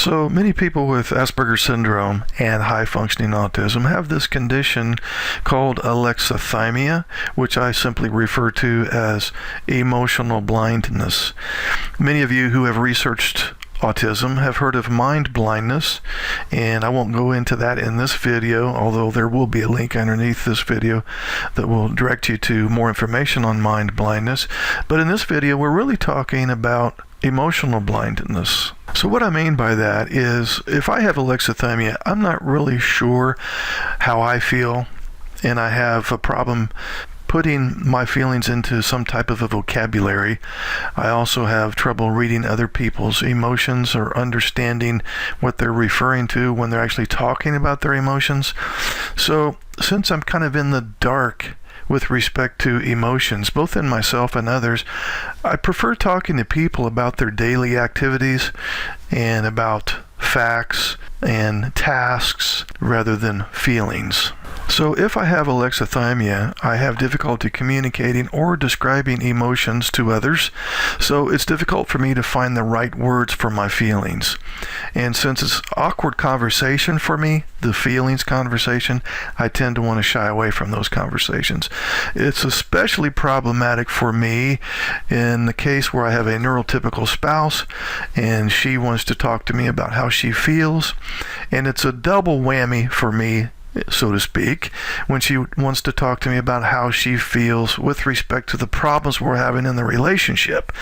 So many people with Asperger's syndrome and high-functioning autism have this condition called alexithymia, which I simply refer to as emotional blindness. Many of you who have researched autism have heard of mind blindness, and I won't go into that in this video, although there will be a link underneath this video that will direct you to more information on mind blindness. But in this video, we're really talking about emotional blindness. So what I mean by that is, if I have alexithymia, I'm not really sure how I feel, and I have a problem putting my feelings into some type of a vocabulary. I also have trouble reading other people's emotions or understanding what they're referring to when they're actually talking about their emotions. So since I'm kind of in the dark with respect to emotions, both in myself and others, I prefer talking to people about their daily activities and about facts and tasks rather than feelings. So if I have alexithymia, I have difficulty communicating or describing emotions to others, so it's difficult for me to find the right words for my feelings. And since it's awkward conversation for me, the feelings conversation, I tend to want to shy away from those conversations. It's especially problematic for me in the case where I have a neurotypical spouse and she wants to talk to me about how she feels, and it's a double whammy for me, so to speak, when she wants to talk to me about how she feels with respect to the problems we're having in the relationship.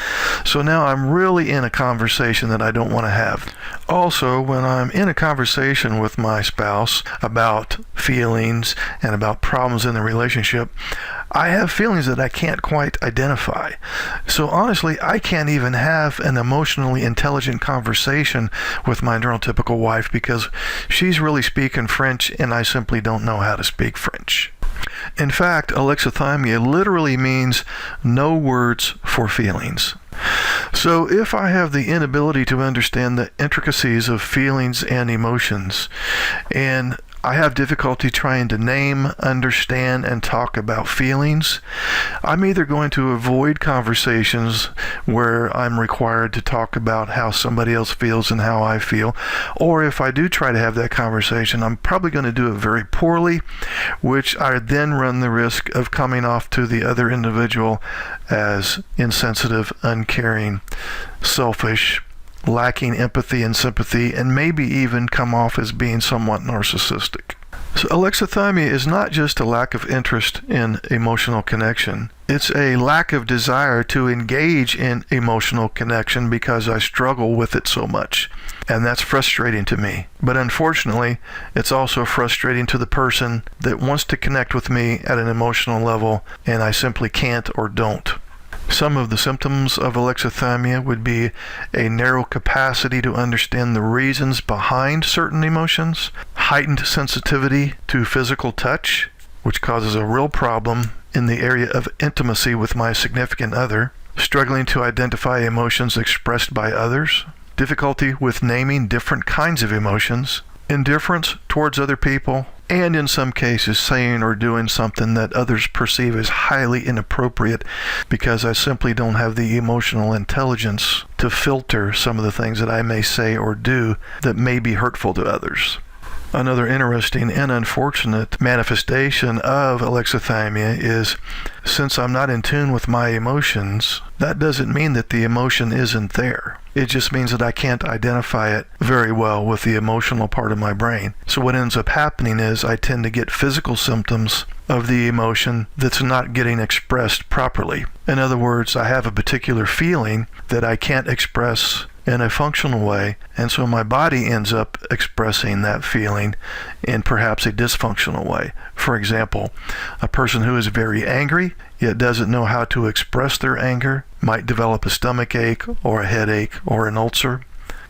So now I'm really in a conversation that I don't want to have. Also, when I'm in a conversation with my spouse about feelings and about problems in the relationship, I have feelings that I can't quite identify. So honestly, I can't even have an emotionally intelligent conversation with my neurotypical wife because she's really speaking French and I simply don't know how to speak French. In fact, alexithymia literally means no words for feelings. So if I have the inability to understand the intricacies of feelings and emotions, and I have difficulty trying to name, understand, and talk about feelings, I'm either going to avoid conversations where I'm required to talk about how somebody else feels and how I feel, or if I do try to have that conversation, I'm probably going to do it very poorly, which I then run the risk of coming off to the other individual as insensitive, uncaring, selfish, lacking empathy and sympathy, and maybe even come off as being somewhat narcissistic. So alexithymia is not just a lack of interest in emotional connection. It's a lack of desire to engage in emotional connection because I struggle with it so much. And that's frustrating to me. But unfortunately, it's also frustrating to the person that wants to connect with me at an emotional level, and I simply can't or don't. Some of the symptoms of alexithymia would be a narrow capacity to understand the reasons behind certain emotions, heightened sensitivity to physical touch, which causes a real problem in the area of intimacy with my significant other, struggling to identify emotions expressed by others, difficulty with naming different kinds of emotions, indifference towards other people, and in some cases saying or doing something that others perceive as highly inappropriate because I simply don't have the emotional intelligence to filter some of the things that I may say or do that may be hurtful to others. Another interesting and unfortunate manifestation of alexithymia is, since I'm not in tune with my emotions, that doesn't mean that the emotion isn't there. It just means that I can't identify it very well with the emotional part of my brain. So what ends up happening is I tend to get physical symptoms of the emotion that's not getting expressed properly. In other words, I have a particular feeling that I can't express in a functional way, and so my body ends up expressing that feeling in perhaps a dysfunctional way. For example, a person who is very angry yet doesn't know how to express their anger might develop a stomach ache or a headache or an ulcer.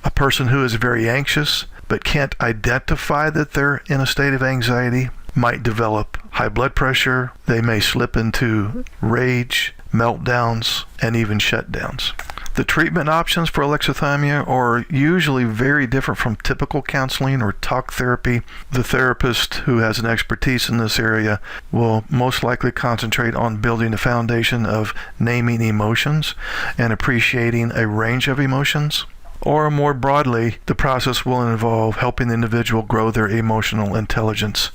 A person who is very anxious but can't identify that they're in a state of anxiety might develop high blood pressure. They may slip into rage, meltdowns, and even shutdowns. The treatment options for alexithymia are usually very different from typical counseling or talk therapy. The therapist who has an expertise in this area will most likely concentrate on building a foundation of naming emotions and appreciating a range of emotions. Or more broadly, the process will involve helping the individual grow their emotional intelligence.